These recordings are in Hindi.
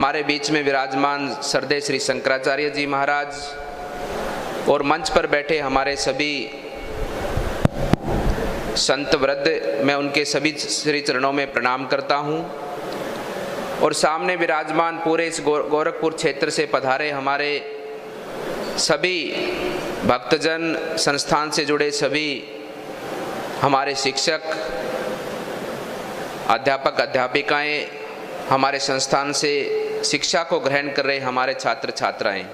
हमारे बीच में विराजमान श्रद्धेय श्री शंकराचार्य जी महाराज और मंच पर बैठे हमारे सभी संत वृद्ध, मैं उनके सभी श्री चरणों में प्रणाम करता हूं। और सामने विराजमान पूरे इस गोरखपुर क्षेत्र से पधारे हमारे सभी भक्तजन, संस्थान से जुड़े सभी हमारे शिक्षक, अध्यापक, अध्यापिकाएं, हमारे संस्थान से शिक्षा को ग्रहण कर रहे हमारे छात्र छात्राएं,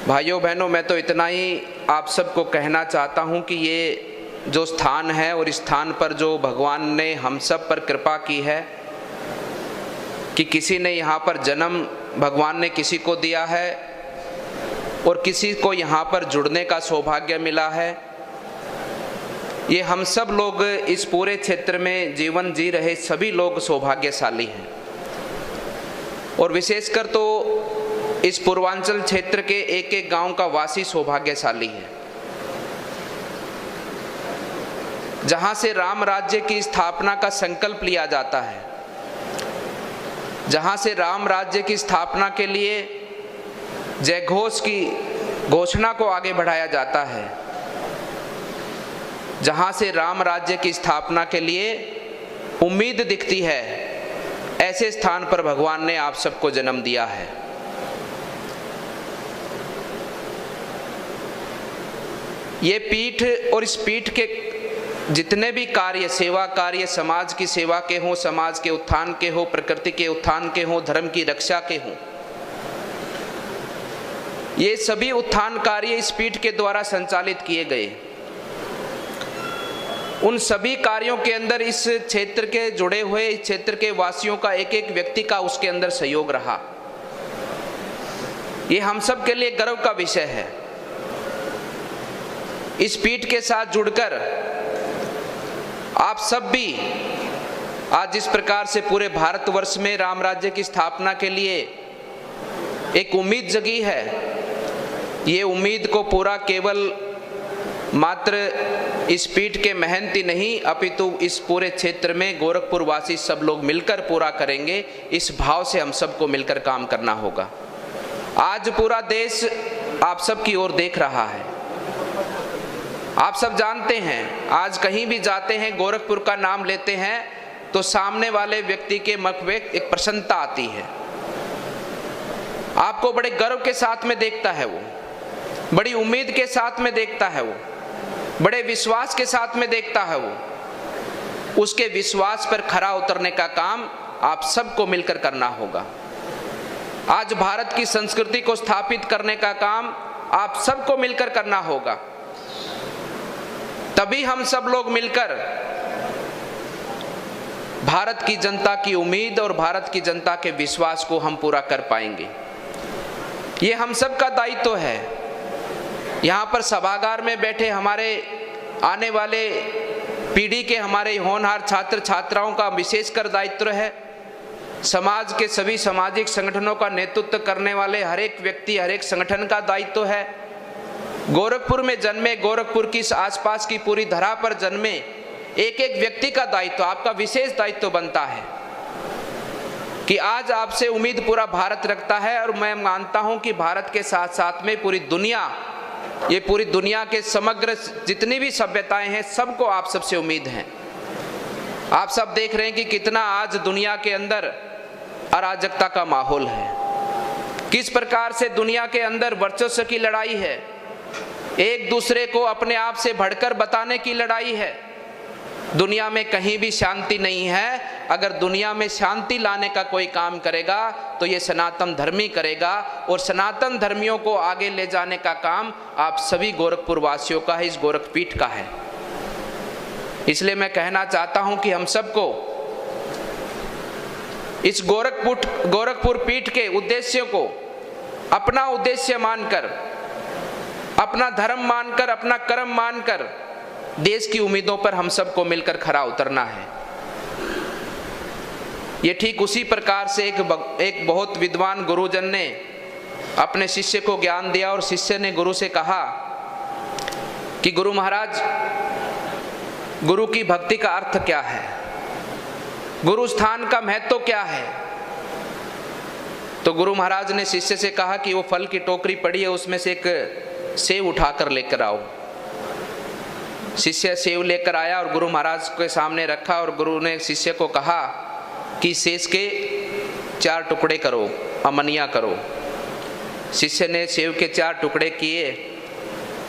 भाइयों बहनों, मैं तो इतना ही आप सबको कहना चाहता हूं कि ये जो स्थान है और इस स्थान पर जो भगवान ने हम सब पर कृपा की है कि किसी ने यहाँ पर जन्म भगवान ने किसी को दिया है और किसी को यहाँ पर जुड़ने का सौभाग्य मिला है। ये हम सब लोग इस पूरे क्षेत्र में जीवन जी रहे सभी लोग सौभाग्यशाली हैं और विशेषकर तो इस पूर्वांचल क्षेत्र के एक एक गांव का वासी सौभाग्यशाली है, जहां से राम राज्य की स्थापना का संकल्प लिया जाता है, जहां से राम राज्य की स्थापना के लिए जयघोष की घोषणा को आगे बढ़ाया जाता है, जहां से राम राज्य की स्थापना के लिए उम्मीद दिखती है, ऐसे स्थान पर भगवान ने आप सबको जन्म दिया है। ये पीठ और इस पीठ के जितने भी कार्य, सेवा कार्य, समाज की सेवा के हों, समाज के उत्थान के हों, प्रकृति के उत्थान के हों, धर्म की रक्षा के हों, ये सभी उत्थान कार्य इस पीठ के द्वारा संचालित किए गए। उन सभी कार्यों के अंदर इस क्षेत्र के जुड़े हुए, इस क्षेत्र के वासियों का एक एक व्यक्ति का उसके अंदर सहयोग रहा। ये हम सब के लिए गर्व का विषय है। इस पीठ के साथ जुड़कर आप सब भी आज जिस प्रकार से पूरे भारतवर्ष में राम राज्य की स्थापना के लिए एक उम्मीद जगी है, ये उम्मीद को पूरा केवल मात्र इस पीठ के महंत ही नहीं, अपितु इस पूरे क्षेत्र में गोरखपुर वासी सब लोग मिलकर पूरा करेंगे। इस भाव से हम सबको मिलकर काम करना होगा। आज पूरा देश आप सब की ओर देख रहा है। आप सब जानते हैं, आज कहीं भी जाते हैं, गोरखपुर का नाम लेते हैं तो सामने वाले व्यक्ति के मुख में एक प्रसन्नता आती है। आपको बड़े गर्व के साथ में देखता है वो, बड़ी उम्मीद के साथ में देखता है वो, बड़े विश्वास के साथ में देखता है वो। उसके विश्वास पर खरा उतरने का काम आप सबको मिलकर करना होगा। आज भारत की संस्कृति को स्थापित करने का काम आप सबको मिलकर करना होगा। तभी हम सब लोग मिलकर भारत की जनता की उम्मीद और भारत की जनता के विश्वास को हम पूरा कर पाएंगे। ये हम सब का दायित्व है। यहाँ पर सभागार में बैठे हमारे आने वाले पीढ़ी के हमारे होनहार छात्र छात्राओं का विशेषकर दायित्व है। समाज के सभी सामाजिक संगठनों का नेतृत्व करने वाले हर एक व्यक्ति, हर एक संगठन का दायित्व है। गोरखपुर में जन्मे, गोरखपुर की आसपास की पूरी धरा पर जन्मे एक एक व्यक्ति का दायित्व, आपका विशेष दायित्व बनता है कि आज आपसे उम्मीद पूरा भारत रखता है। और मैं मानता हूं कि भारत के साथ साथ में पूरी दुनिया, ये पूरी दुनिया के समग्र जितनी भी सभ्यताएं हैं, सबको आप सबसे उम्मीद है। आप सब देख रहे हैं कि कितना आज दुनिया के अंदर अराजकता का माहौल है, किस प्रकार से दुनिया के अंदर वर्चस्व की लड़ाई है, एक दूसरे को अपने आप से बढ़कर बताने की लड़ाई है। दुनिया में कहीं भी शांति नहीं है। अगर दुनिया में शांति लाने का कोई काम करेगा तो ये सनातन धर्मी करेगा, और सनातन धर्मियों को आगे ले जाने का काम आप सभी गोरखपुर वासियों का है, इस गोरखपीठ का है। इसलिए मैं कहना चाहता हूं कि हम सबको इस गोरखपुर पीठ के उद्देश्य को अपना उद्देश्य मानकर, अपना धर्म मानकर, अपना कर्म मानकर देश की उम्मीदों पर हम सबको मिलकर खरा उतरना है। ये ठीक उसी प्रकार से एक बहुत विद्वान गुरुजन ने अपने शिष्य को ज्ञान दिया और शिष्य ने गुरु से कहा कि गुरु महाराज, गुरु की भक्ति का अर्थ क्या है? गुरु स्थान का महत्व क्या है? तो गुरु महाराज ने शिष्य से कहा कि वो फल की टोकरी पड़ी है, उसमें से एक सेव उठाकर लेकर आओ। शिष्य सेव लेकर आया और गुरु महाराज के सामने रखा और गुरु ने शिष्य को कहा कि शेष के 4 टुकड़े करो, अमनिया करो। शिष्य ने सेव के 4 टुकड़े किए।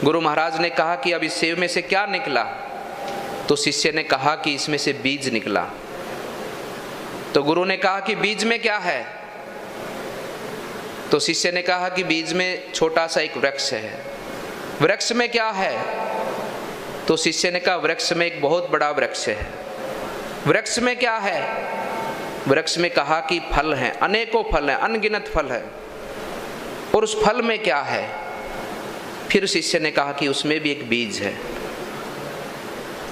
गुरु महाराज ने कहा कि अब इस सेव में से क्या निकला? तो शिष्य ने कहा कि इसमें से बीज निकला। तो गुरु ने कहा कि बीज में क्या है? तो शिष्य ने कहा कि बीज में छोटा सा एक वृक्ष है। वृक्ष में क्या है? तो शिष्य ने कहा वृक्ष में एक बहुत बड़ा वृक्ष है। वृक्ष में क्या है? वृक्ष में कहा कि फल हैं, अनेकों फल हैं, अनगिनत फल है। और उस फल में क्या है? फिर शिष्य ने कहा कि उसमें भी एक बीज है।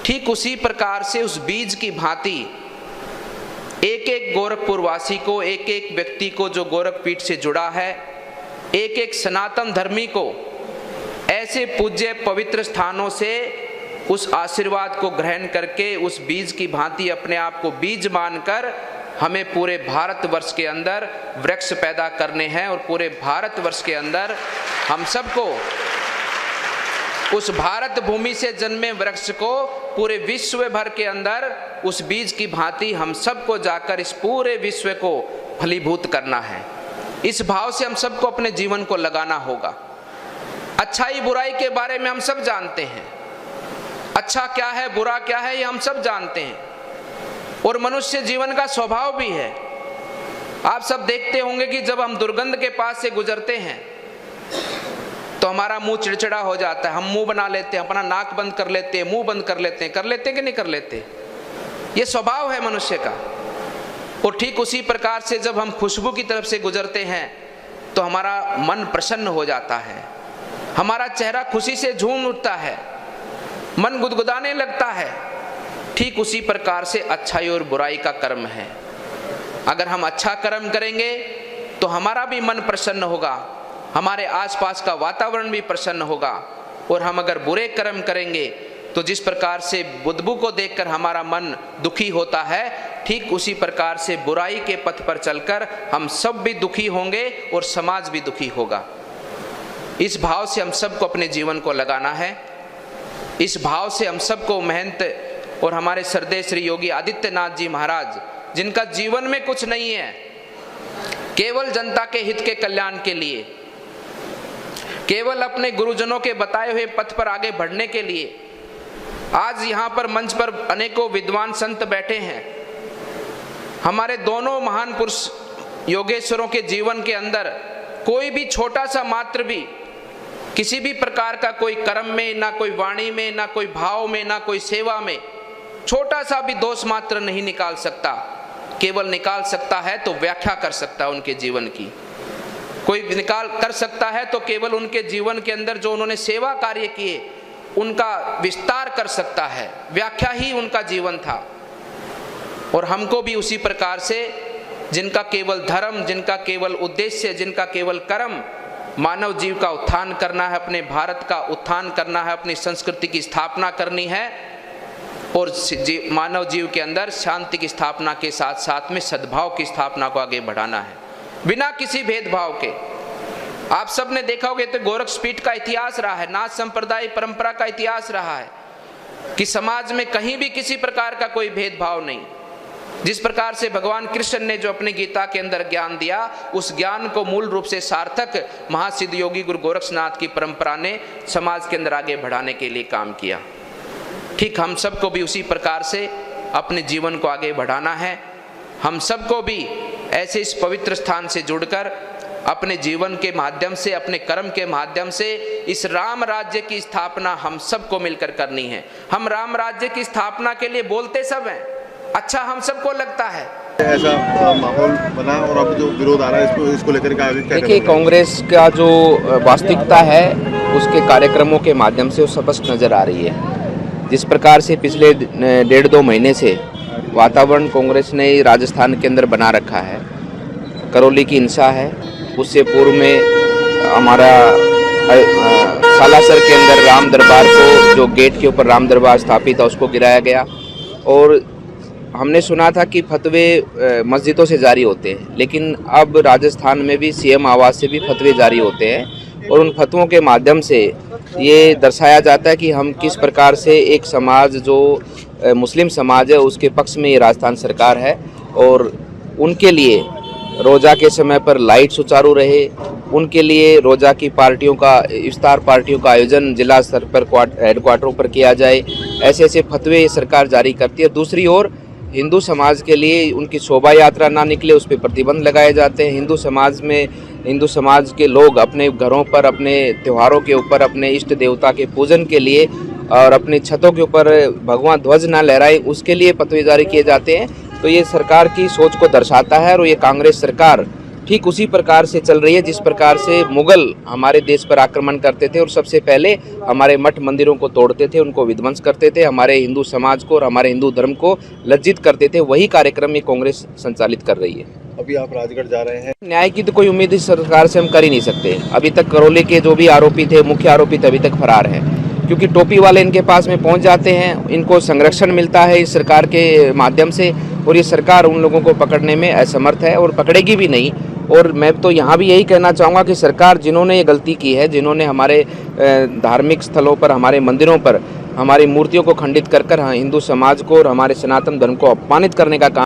ठीक उसी प्रकार से उस बीज की भांति एक एक गोरखपुर वासी को, एक एक व्यक्ति को जो गोरखपीठ से जुड़ा है, एक एक सनातन धर्मी को ऐसे पूज्य पवित्र स्थानों से उस आशीर्वाद को ग्रहण करके उस बीज की भांति अपने आप को बीज मानकर हमें पूरे भारतवर्ष के अंदर वृक्ष पैदा करने हैं। और पूरे भारतवर्ष के अंदर हम सबको उस भारत भूमि से जन्मे वृक्ष को पूरे विश्व भर के अंदर उस बीज की भांति हम सबको जाकर इस पूरे विश्व को फलीभूत करना है। इस भाव से हम सबको अपने जीवन को लगाना होगा। अच्छाई बुराई के बारे में हम सब जानते हैं, अच्छा क्या है बुरा क्या है ये हम सब जानते हैं, और मनुष्य जीवन का स्वभाव भी है। आप सब देखते होंगे कि जब हम दुर्गंध के पास से गुजरते हैं तो हमारा मुंह चिड़चिड़ा हो जाता है, हम मुंह बना लेते हैं, अपना नाक बंद कर लेते हैं, मुंह बंद कर लेते हैं कि नहीं कर लेते? ये स्वभाव है मनुष्य का। और ठीक उसी प्रकार से जब हम खुशबू की तरफ से गुजरते हैं तो हमारा मन प्रसन्न हो जाता है, हमारा चेहरा खुशी से झूम उठता है, मन गुदगुदाने लगता है। ठीक उसी प्रकार से अच्छाई और बुराई का कर्म है। अगर हम अच्छा कर्म करेंगे तो हमारा भी मन प्रसन्न होगा, हमारे आसपास का वातावरण भी प्रसन्न होगा। और हम अगर बुरे कर्म करेंगे तो जिस प्रकार से बुदबू को देखकर हमारा मन दुखी होता है, ठीक उसी प्रकार से बुराई के पथ पर चलकर हम सब भी दुखी होंगे और समाज भी दुखी होगा। इस भाव से हम सबको अपने जीवन को लगाना है। इस भाव से हम सबको महंत और हमारे श्रद्धेय श्री योगी आदित्यनाथ जी महाराज, जिनका जीवन में कुछ नहीं है, केवल जनता के हित के कल्याण के लिए, केवल अपने गुरुजनों के बताए हुए पथ पर आगे बढ़ने के लिए, आज यहाँ पर मंच पर अनेकों विद्वान संत बैठे हैं। हमारे दोनों महान पुरुष योगेश्वरों के जीवन के अंदर कोई भी छोटा सा मात्र भी किसी भी प्रकार का कोई कर्म में, ना कोई वाणी में, ना कोई भाव में, ना कोई सेवा में छोटा सा भी दोष मात्र नहीं निकाल सकता। केवल निकाल सकता है तो व्याख्या कर सकता है उनके जीवन की। कोई निकाल कर सकता है तो केवल उनके जीवन के अंदर जो उन्होंने सेवा कार्य किए उनका विस्तार कर सकता है। व्याख्या ही उनका जीवन था। और हमको भी उसी प्रकार से, जिनका केवल धर्म, जिनका केवल उद्देश्य, जिनका केवल कर्म मानव जीव का उत्थान करना है, अपने भारत का उत्थान करना है, अपनी संस्कृति की स्थापना करनी है और मानव जीव के अंदर शांति की स्थापना के साथ साथ में सद्भाव की स्थापना को आगे बढ़ाना है, बिना किसी भेदभाव के। आप सब ने देखा होगा तो गोरखपीठ का इतिहास रहा है, नाथ संप्रदाय परंपरा का इतिहास रहा है कि समाज में कहीं भी किसी प्रकार का कोई भेदभाव नहीं। जिस प्रकार से भगवान कृष्ण ने जो अपने गीता के अंदर ज्ञान दिया, उस ज्ञान को मूल रूप से सार्थक महासिद्ध योगी गुरु गोरक्षनाथ की परंपरा ने समाज के अंदर आगे बढ़ाने के लिए काम किया। ठीक हम सबको भी उसी प्रकार से अपने जीवन को आगे बढ़ाना है। हम सबको भी ऐसे इस पवित्र स्थान से जुड़कर अपने जीवन के माध्यम से, अपने कर्म के माध्यम से इस राम राज्य की स्थापना हम सबको मिलकर करनी है। हम राम राज्य की स्थापना के लिए बोलते सब हैं, अच्छा हम सबको लगता है। ऐसा माहौल बना और अब जो विरोध आ रहा है इसको लेकर के आगे क्या? देखिए, कांग्रेस का जो वास्तविकता है उसके कार्यक्रमों के माध्यम से वो स्पष्ट नजर आ रही है। जिस प्रकार से पिछले 1.5-2 महीने से वातावरण कांग्रेस ने राजस्थान के अंदर बना रखा है, करौली की हिंसा है, उससे पूर्व में हमारा सालासर के अंदर राम दरबार को, जो गेट के ऊपर राम दरबार स्थापित है, उसको गिराया गया। और हमने सुना था कि फतवे मस्जिदों से जारी होते हैं, लेकिन अब राजस्थान में भी सीएम आवास से भी फतवे जारी होते हैं और उन फतवों के माध्यम से ये दर्शाया जाता है कि हम किस प्रकार से एक समाज जो मुस्लिम समाज है उसके पक्ष में ये राजस्थान सरकार है और उनके लिए रोज़ा के समय पर लाइट सुचारू रहे, उनके लिए रोज़ा की पार्टियों का इफ्तार पार्टियों का आयोजन जिला स्तर पर हेडक्वार्टरों पर किया जाए, ऐसे ऐसे फतवे सरकार जारी करती है। दूसरी ओर हिंदू समाज के लिए उनकी शोभा यात्रा ना निकले उस पर प्रतिबंध लगाए जाते हैं। हिंदू समाज के लोग अपने घरों पर अपने त्योहारों के ऊपर अपने इष्ट देवता के पूजन के लिए और अपनी छतों के ऊपर भगवा ध्वज ना लहराए उसके लिए फतवे जारी किए जाते हैं। तो ये सरकार की सोच को दर्शाता है और ये कांग्रेस सरकार ठीक उसी प्रकार से चल रही है जिस प्रकार से मुगल हमारे देश पर आक्रमण करते थे और सबसे पहले हमारे मठ मंदिरों को तोड़ते थे, उनको विध्वंस करते थे, हमारे हिंदू समाज को और हमारे हिंदू धर्म को लज्जित करते थे। वही कार्यक्रम ये कांग्रेस संचालित कर रही है। अभी आप राजगढ़ जा रहे हैं, न्याय की तो कोई उम्मीद इस सरकार से हम कर ही नहीं सकते। अभी तक करौली के जो भी आरोपी थे, मुख्य आरोपी थे, अभी तक फरार हैं, क्योंकि टोपी वाले इनके पास में पहुंच जाते हैं, इनको संरक्षण मिलता है इस सरकार के माध्यम से और ये सरकार उन लोगों को पकड़ने में असमर्थ है और पकड़ेगी भी नहीं। और मैं तो यहाँ भी यही कहना चाहूँगा कि सरकार जिन्होंने ये गलती की है, जिन्होंने हमारे धार्मिक स्थलों पर, हमारे मंदिरों पर हमारी मूर्तियों को खंडित कर हिंदू समाज को और हमारे सनातन धर्म को अपमानित करने का काम